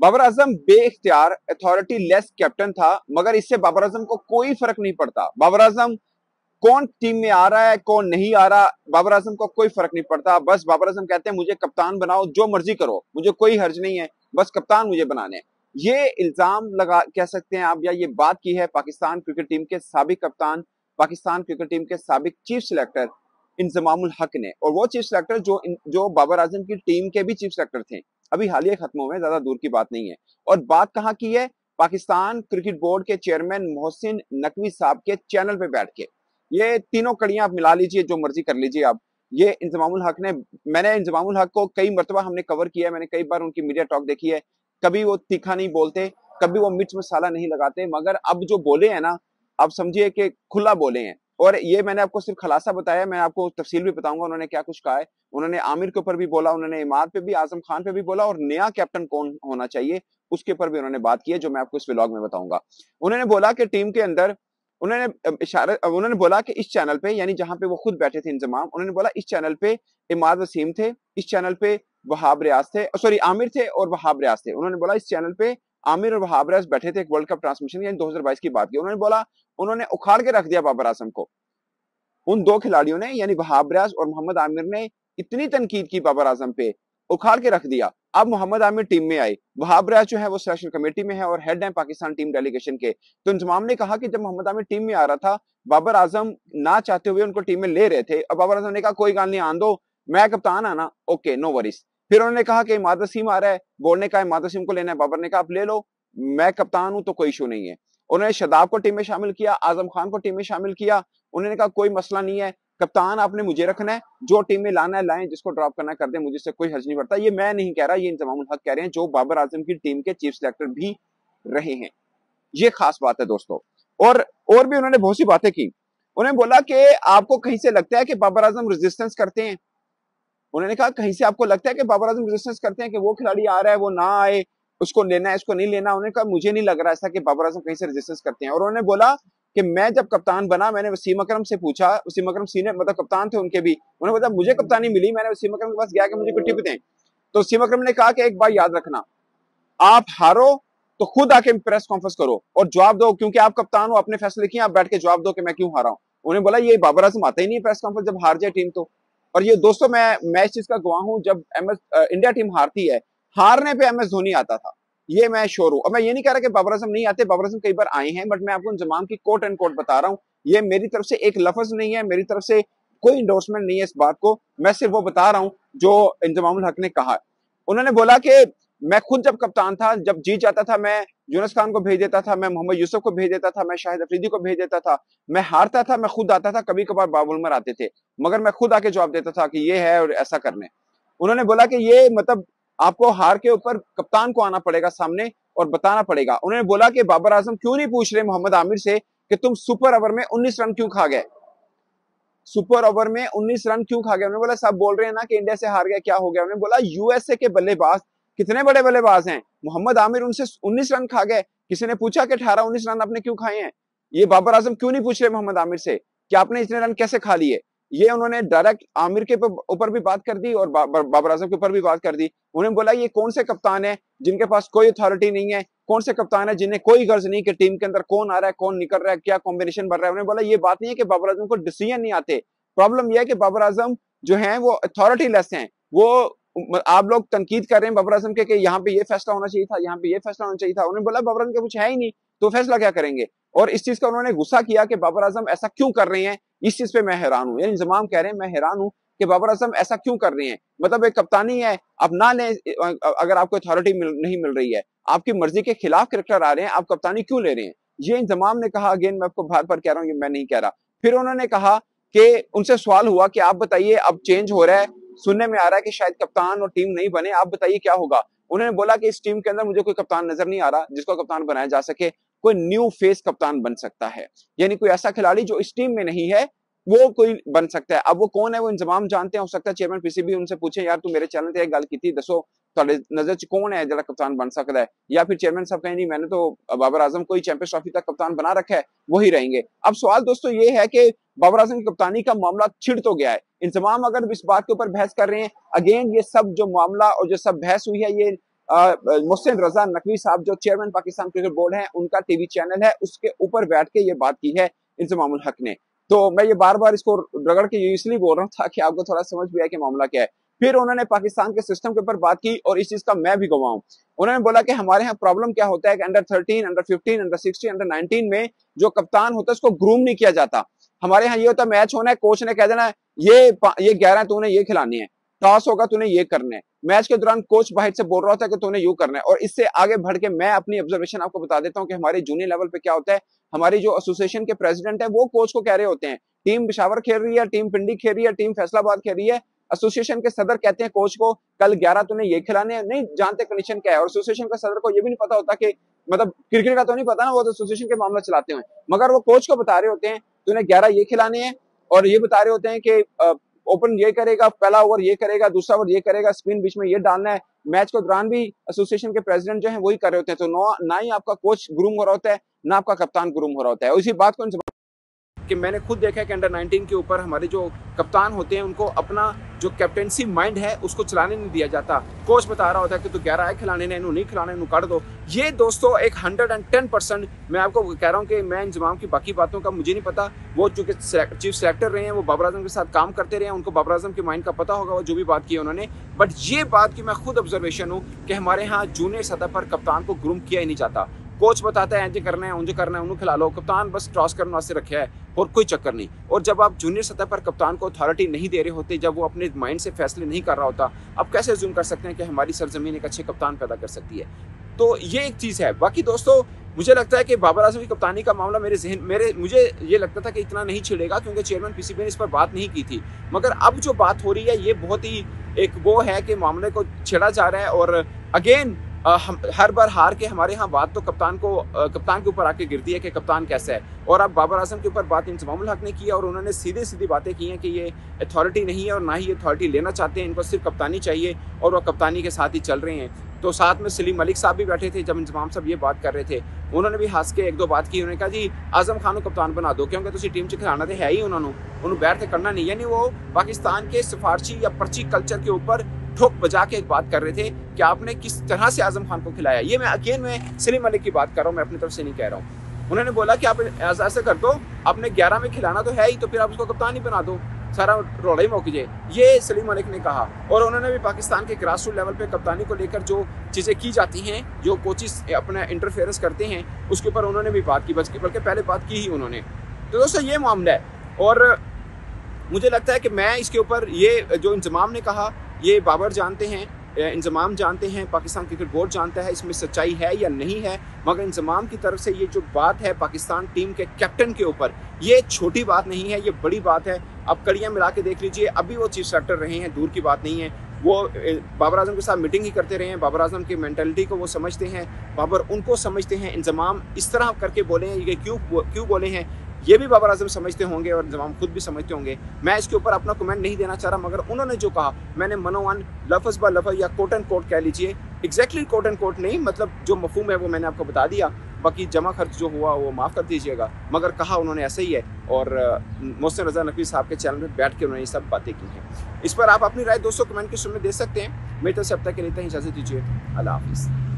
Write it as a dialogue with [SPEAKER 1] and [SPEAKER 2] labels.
[SPEAKER 1] Babar Azam बेइख्तियार authority less captain था, मगर इससे बाबर आजम को कोई फर्क नहीं पड़ता। बाबर आजम कौन टीम में आ रहा है कौन नहीं आ रहा, बाबर आजम को कोई फर्क नहीं पड़ता। बस बाबर आजम कहते हैं मुझे कप्तान बनाओ, जो मर्जी करो, मुझे कोई हर्ज नहीं है, बस कप्तान मुझे बनाने हैं। ये इल्जाम लगा कह सकते हैं आप, या ये बात की है पाकिस्तान क्रिकेट टीम के साबिक कप्तान, पाकिस्तान क्रिकेट टीम के साबिक चीफ सिलेक्टर इंजमामुल हक ने। और वो चीफ सिलेक्टर जो बाबर आजम की टीम के भी चीफ सिलेक्टर थे, अभी हालिया खत्म हुए, ज्यादा दूर की बात नहीं है। और बात कहाँ की है, पाकिस्तान क्रिकेट बोर्ड के चेयरमैन मोहसिन नकवी साहब के चैनल पे बैठ के। ये तीनों कड़ियां आप मिला लीजिए, जो मर्जी कर लीजिए आप। ये इंजमामुल हक ने, मैंने इंजमामुल हक को कई मरतबा हमने कवर किया है, मैंने कई बार उनकी मीडिया टॉक देखी है। कभी वो तीखा नहीं बोलते, कभी वो मिर्च मसाला नहीं लगाते, मगर अब जो बोले हैं ना, आप समझिए कि खुला बोले हैं। और ये मैंने आपको सिर्फ खलासा बताया, मैं आपको तफसील भी बताऊंगा उन्होंने क्या कुछ कहा है। उन्होंने आमिर के ऊपर भी बोला, उन्होंने इमाद पे भी, आजम खान पे भी बोला, और नया कैप्टन कौन होना चाहिए उसके ऊपर भी उन्होंने बात की है, जो मैं आपको इस व्लॉग में बताऊंगा। उन्होंने बोला कि टीम के अंदर, उन्होंने बोला कि इस चैनल पे, यानी जहां पे वो खुद बैठे थे इंजमाम, उन्होंने बोला इस चैनल पे इमाद वसीम थे, इस चैनल पे वहाब रियाज थे, सॉरी आमिर थे और वहाब रियाज थे। उन्होंने बोला इस चैनल पे आमिर और वहाब रियाज बैठे थे एक वर्ल्ड कप ट्रांसमिशन, यानी 2022 की बात की। उन्होंने बोला उन्होंने उखाड़ के रख दिया बाबर आजम को। उन दो खिलाड़ियों ने, यानी वहाब रियाज और मोहम्मद आमिर ने इतनी तनकीद की बाबर आजम पे, उखाड़ के रख दिया। अब मोहम्मद आमिर टीम में आए, वहाब रियाज जो है वो सिलेक्शन कमेटी में है और हेड है पाकिस्तान टीम डेलीगेशन के। तो इंजमाम ने कहा कि जब मोहम्मद आमिर टीम में आ रहा था, बाबर आजम ना चाहते हुए उनको टीम में ले रहे थे। अब बाबर आजम ने कहा कोई गाल नहीं, आन दो, मैं कप्तान आना, ओके नो वरीज। फिर उन्होंने कहा कि इमाद वसीम आ रहा है, बोर्ड ने कहा इमाद वसीम को लेना है, बाबर ने कहा आप ले लो, मैं कप्तान हूं तो कोई इशू नहीं है। उन्होंने शदाब को टीम में शामिल किया, आजम खान को टीम में शामिल किया। उन्होंने कहा कोई मसला नहीं है, कप्तान आपने मुझे रखना है, जो टीम में लाना है लाएं, जिसको ड्रॉप करना कर दें, मुझे से कोई हर्ज नहीं पड़ता। ये मैं नहीं कह रहा, ये इंजमामुल हक कह रहे हैं, जो बाबर आजम की टीम के चीफ सिलेक्टर भी रहे हैं। ये खास बात है दोस्तों। और भी उन्होंने बहुत सी बातें की। उन्होंने बोला कि आपको कहीं से लगता है कि बाबर आजम रेजिस्टेंस करते हैं। उन्होंने कहा कहीं से आपको लगता है कि बाबर आजम रेजिस्टेंस करते हैं कि वो खिलाड़ी आ रहा है वो ना आए, उसको लेना है उसको नहीं लेना। उन्होंने कहा मुझे नहीं लग रहा ऐसा कि बाबर आजम कहीं से रेजिस्टेंस करते हैं। और उन्होंने बोला कि मैं जब कप्तान बना, मैंने वसीम अकरम से पूछा, वसीम अकरम सीनियर मतलब कप्तान थे उनके भी, उन्होंने बताया मुझे कप्तानी मिली, मैंने वसीम अकरम के पास गया कि मुझे कुट्टी पे दें। तो वसीम अकरम ने कहा कि एक बात याद रखना, आप हारो तो खुद आके प्रेस कॉन्फ्रेंस करो और जवाब दो, क्योंकि आप कप्तान हो, अपने फैसले किए, आप बैठ के जवाब दो कि मैं क्यों हारा हूं। उन्होंने बोला ये बाबर आजम आता ही नहीं है प्रेस कॉन्फ्रेंस जब हार जाए टीम तो। और ये दोस्तों मैं इस चीज का गवाह हूं, जब इंडिया टीम हारती है, हारने पे MS धोनी आता था, ये मैं श्योर हूं। और मैं ये नहीं कह रहा कि बाबर आजम नहीं आते, बाबर आजम कई बार आए हैं, बट मैं आपको इंजमाम की कोट एंड कोट बता रहा हूं। ये मेरी तरफ से एक लफ्ज नहीं है, मेरी तरफ से कोई इंडोर्समेंट नहीं है इस बात को, मैं सिर्फ वो बता रहा हूं जो इंजमामुल हक ने कहा। उन्होंने बोला कि मैं खुद जब कप्तान था, जब जीत जाता था, मैं यूनुस खान को भेज देता था, मैं मोहम्मद यूसुफ को भेज देता था, मैं शाहिद अफरीदी को भेज देता था। मैं हारता था, मैं खुद आता था, कभी कभार बाबुल उमर आते थे, मगर मैं खुद आके जवाब देता था कि ये है और ऐसा करने। उन्होंने बोला कि ये मतलब आपको हार के ऊपर कप्तान को आना पड़ेगा सामने और बताना पड़ेगा। उन्होंने बोला कि बाबर आजम क्यों नहीं पूछ रहे मोहम्मद आमिर से कि तुम सुपर ओवर में 19 रन क्यों खा गए, सुपर ओवर में 19 रन क्यों खा गए। उन्होंने बोला सब बोल रहे हैं ना कि इंडिया से हार गया, क्या हो गया। उन्होंने बोला यूएसए के बल्लेबाज कितने बड़े बल्लेबाज हैं, मोहम्मद आमिर उनसे 19 रन खा गए, किसी ने पूछा कि 18-19 रन आपने क्यों खाए हैं। ये बाबर आजम क्यों नहीं पूछ रहे मोहम्मद आमिर से कि आपने इतने रन कैसे खा लिए। ये उन्होंने डायरेक्ट आमिर के ऊपर भी बात कर दी और बाबर आजम के ऊपर भी बात कर दी। उन्होंने बोला ये कौन से कप्तान है जिनके पास कोई अथॉरिटी नहीं है, कौन से कप्तान है जिन्हें कोई गर्ज नहीं कि टीम के अंदर कौन आ रहा है कौन निकल रहा है, क्या कॉम्बिनेशन बन रहा है। उन्होंने बोला ये बात नहीं है कि बाबर आजम को डिसीजन नहीं आते, प्रॉब्लम यह है कि बाबर आजम जो है वो अथॉरिटी लेस हैं। वो आप लोग तनकीद कर रहे हैं बाबर आजम के कि यहाँ पे ये फैसला होना चाहिए था, यहाँ पे ये फैसला होना चाहिए था। उन्होंने बोला बाबर आजम का कुछ है ही नहीं तो फैसला क्या करेंगे। और इस चीज का उन्होंने गुस्सा किया कि बाबर आजम ऐसा क्यों कर रहे हैं, इस चीज पे मैं हैरान हूं। यानी इंजमाम कह रहे हैं मैं हैरान हूं कि बाबर आजम ऐसा क्यों कर रहे हैं। मतलब एक कप्तानी है, आप ना लें अगर आपको अथॉरिटी नहीं मिल रही है, आपकी मर्जी के खिलाफ क्रिकेटर आ रहे हैं, आप कप्तानी क्यों ले रहे हैं। ये इंजमाम ने कहा, अगेन मैं आपको बार बार कह रहा हूं, ये मैं नहीं कह रहा। फिर उन्होंने कहा कि उनसे सवाल हुआ कि आप बताइए अब चेंज हो रहा है, सुनने में आ रहा है कि शायद कप्तान और टीम नहीं बने, आप बताइए क्या होगा। उन्होंने बोला कि इस टीम के अंदर मुझे कोई कप्तान नजर नहीं आ रहा जिसको कप्तान बनाया जा सके, कोई न्यू फेस कप्तान बन सकता है, यानी कोई ऐसा खिलाड़ी जो इस टीम में नहीं है वो कोई बन सकता है। अब वो कौन है वो इंजमाम जानते हैं, हो सकता है चेयरमैन पीसीबी उनसे पूछे यार तू मेरे चैनल से एक गल की दसो ਤੁਹਾਡੇ नजर च कौन है जरा कप्तान बन सकता है, या फिर चेयरमैन साहब कहें नहीं मैंने तो बाबर आजम को ही चैंपियंस ट्रॉफी तक कप्तान बना रखा है, वही रहेंगे। अब सवाल दोस्तों ये है कि बाबर आजम की कप्तानी का मामला छिड़ तो गया है, इंजमाम अगर इस बात के ऊपर बहस कर रहे हैं, अगेन ये सब जो मामला और जो सब बहस हुई है ये मोहसिन रजा नकवी साहब जो चेयरमैन पाकिस्तान क्रिकेट बोर्ड है, उनका टीवी चैनल है, उसके ऊपर बैठ के ये बात की है इंजमामुल हक ने। तो मैं ये बार बार इसको रगड़ के इसलिए बोल रहा हूँ ताकि आपको थोड़ा समझ भी आए कि मामला क्या है। फिर उन्होंने पाकिस्तान के सिस्टम के ऊपर बात की और इस चीज का मैं भी गवाह हूं। उन्होंने बोला कि हमारे यहाँ प्रॉब्लम क्या होता है कि अंडर 13, अंडर 15, अंडर 16, अंडर 19 में जो कप्तान होता है उसको ग्रूम नहीं किया जाता। हमारे यहाँ ये होता है मैच होना है, कोच ने कह देना है ये 11 तूने ये खिलानी है, टॉस होगा तूने ये करने है। मैच के दौरान कोच बाहर से बोल रहा होता है कि तूने यूं करना है। और इससे आगे बढ़ के मैं अपनी ऑब्जर्वेशन आपको बता देता हूं कि हमारे जूनियर लेवल पे क्या होता है। हमारी जो एसोसिएशन के प्रेसिडेंट है वो कोच को कह रहे होते हैं टीम पेशावर खेल रही है, टीम पिंडी खेल रही है, टीम फैसलाबाद खेल रही है, एसोसिएशन के सदर कहते हैं कोच को कल 11 तूने ये खिलाने हैं, नहीं जानते कंडीशन क्या है। और एसोसिएशन का सदर को ये भी नहीं पता होता कि मतलब क्रिकेट का तो नहीं पता ना, वो तो एसोसिएशन के मामला चलाते हैं, मगर वो कोच को बता रहे होते हैं तूने 11 ये खिलाने हैं। और ये बता रहे होते हैं कि ओपन ये करेगा, पहला ओवर ये करेगा, दूसरा ओवर ये करेगा, स्पिन बीच में ये डालना है। मैच के दौरान भी एसोसिएशन के प्रेसिडेंट जो है वही कर रहे होते हैं। तो ना ही आपका कोच ग्रूम हो रहा होता है, ना आपका कप्तान ग्रूम हो रहा होता है। उसी बात को कि मैंने खुद देखा है कि अंडर 19 के ऊपर हमारे जो कप्तान होते हैं उनको अपना जो कैप्टेंसी माइंड है उसको चलाने नहीं दिया जाता। कोच बता रहा होता है कि तू 11 है खिलाने ने, इन्हों नहीं खिलाने, इन्हों काट दो। ये दोस्तों एक 110% मैं आपको कह रहा हूँ कि मैं इंजमाम की बाकी बातों का मुझे नहीं पता। वो चूंकि चीफ सेलेक्टर रहे हैं, वो बाबर आजम के साथ काम करते रहे हैं, उनको बाबर आजम के माइंड का पता होगा वो जो भी बात की उन्होंने। बट ये बात की मैं खुद ऑब्जर्वेशन हूँ कि हमारे यहाँ जूनियर सतह पर कप्तान को ग्रूम किया ही नहीं जाता। कोच बताता है इंज करना है, उंज करना है, उन्हें खिला लो, कप्तान बस टॉस करने वास्ते रखा है और कोई चक्कर नहीं। और जब आप जूनियर सतह पर कप्तान को अथॉरिटी नहीं दे रहे होते, जब वो अपने माइंड से फैसले नहीं कर रहा होता, आप कैसे अज्यूम कर सकते हैं कि हमारी सरजमीन एक अच्छे कप्तान पैदा कर सकती है। तो ये एक चीज़ है। बाकी दोस्तों मुझे लगता है कि बाबर आजम की कप्तानी का मामला मुझे ये लगता था कि इतना नहीं छिड़ेगा क्योंकि चेयरमैन पीसीबी ने इस पर बात नहीं की थी। मगर अब जो बात हो रही है ये बहुत ही एक वो है कि मामले को छेड़ा जा रहा है। और अगेन हम हर बार हार के हमारे यहाँ बात तो कप्तान के ऊपर आके गिरती है कि कप्तान कैसा है। और अब बाबर आजम के ऊपर बात इंजमामुल हक ने की है और उन्होंने सीधी सीधी बातें की हैं कि ये अथॉरिटी नहीं है और ना ही ये अथॉरिटी लेना चाहते हैं, इनको सिर्फ कप्तानी चाहिए और वो कप्तानी के साथ ही चल रहे हैं। तो साथ में सलीम मलिक साहब भी बैठे थे जब इंजमाम साहब ये बात कर रहे थे, उन्होंने भी हंस के एक दो बात की। उन्होंने कहा जी आजम खान को कप्तान बना दो क्योंकि तुम टीम च खिलाना तो है ही, उन्होंने बैठ के करना नहीं। यानी वो पाकिस्तान के सिफारशी या पर्ची कल्चर के ऊपर ठोक बजा के एक बात कर रहे थे कि आपने किस तरह से आजम खान को खिलाया। ये मैं सलीम मलिक की बात कर रहा हूँ, मैं अपनी तरफ से नहीं कह रहा हूँ। उन्होंने बोला कि आप ऐसा कर दो, आपने 11 में खिलाना तो है ही, तो फिर आप उसको कप्तान ही बना दो, सारा रोड़ा ही मौक कीजिए, ये सलीम मलिक ने कहा। और उन्होंने भी पाकिस्तान के ग्रास रूट लेवल पे कप्तानी को लेकर जो चीज़ें की जाती हैं, जो कोचिस अपना इंटरफेरेंस करते हैं, उसके ऊपर उन्होंने भी बात की, बल्कि पहले बात की ही उन्होंने। तो दोस्तों ये मामला है। और मुझे लगता है कि मैं इसके ऊपर ये जो इंजमाम ने कहा ये बाबर जानते हैं, इंजमाम जानते हैं, पाकिस्तान क्रिकेट बोर्ड जानता है इसमें सच्चाई है या नहीं है। मगर इंजमाम की तरफ से ये जो बात है पाकिस्तान टीम के कैप्टन के ऊपर, ये छोटी बात नहीं है, ये बड़ी बात है। अब कड़ियाँ मिला के देख लीजिए, अभी वो चीफ सेलेक्टर रहे हैं, दूर की बात नहीं है। वो बाबर आजम के साथ मीटिंग ही करते रहे हैं, बाबर आजम की मेंटालिटी को वो समझते हैं, बाबर उनको समझते हैं। इंजमाम इस तरह करके बोले हैं, ये क्यों बोले हैं ये भी बाबर आजम समझते होंगे और इंजमाम खुद भी समझते होंगे। मैं इसके ऊपर अपना कमेंट नहीं देना चाह रहा, मगर उन्होंने जो कहा मैंने मनोवन लफ्ज़ ब लफ्ज़ या कोट एंड कोट कह लीजिए, एग्जैक्टली कोट एंड कोट नहीं, मतलब जो मफहूम है वो मैंने आपको बता दिया। बाकी जमा खर्च जो हुआ वो माफ़ कर दीजिएगा, मगर कहा उन्होंने ऐसा ही है। और मोहसिन रजा नकवी साहब के चैनल में बैठ के उन्होंने ये सब बातें की हैं। इस पर आप अपनी राय दोस्तों कमेंट के में दे सकते हैं। मेरी तरफ से अब तक के लिए इजाज़त दीजिए। अल्लाह हाफिज़।